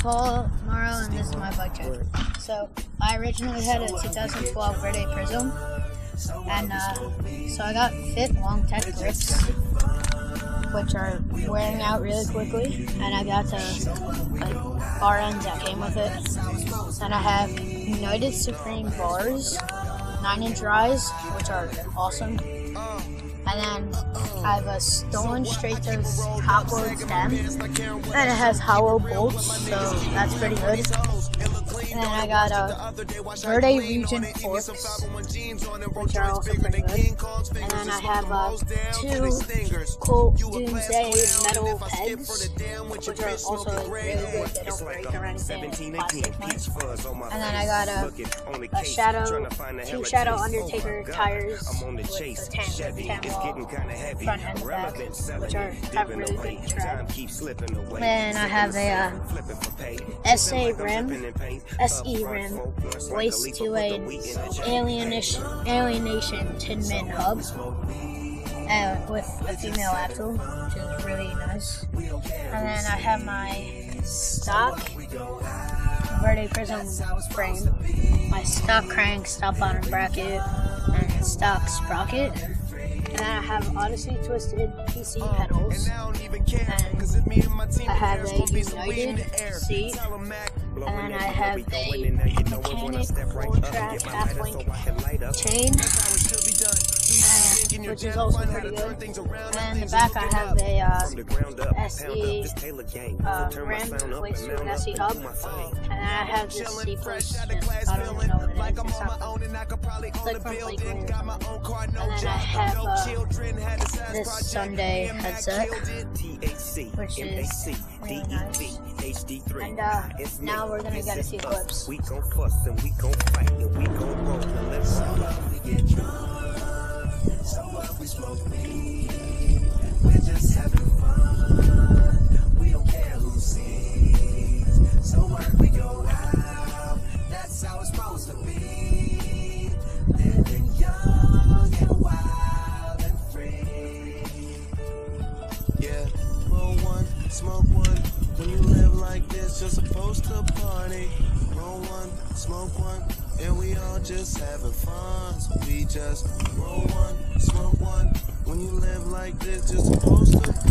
Mauro, and this is my bike check. So I originally had a 2012 Verde Prism, and so I got fit long tech grips, which are wearing out really quickly, and I got the bar ends that came with it. And I have United Supreme bars, 9-inch rise, which are awesome. And then I have a stolen straight to top load stem, and it has hollow bolts, so that's pretty good. And then I got a Verde Region forks, which are also pretty good. And then I have 2 Colt Doomsday metal pegs, which are also really good. They don't break or anything, plastic ones. And then I got two Shadow Undertaker tires with a tan front and the back, which have really good tread. Then I have a SE rim laced to a Alienation Tin Man hub with a female axle, which is really nice. And then I have my stock Verde Prism frame, my stock crank, stock bottom bracket, and stock sprocket. And then I have Odyssey Twisted PC pedals, and I have a United seat, and then I have a Mechanic full track half-link chain, which is also pretty good. And in the back I have a SE rim placed with an SE hub, and then I have this C+, I don't even know what it is, it's like from Lakeland. And then I have this Sunday headset, which is really nice. And now we're gonna get a few clips. We gon' fuss and we gon' fight and we gon' roll and let's get drunk. So what, we smoke weed, we're just having fun. We don't care who sees. So what, we go out, that's how it's supposed to be. Living young and wild and free. Yeah, roll one, smoke one. When you live like this, you're supposed to party. Roll one, smoke one, and we all just having fun. So we just roll one, smoke one. When you live like this, you're supposed to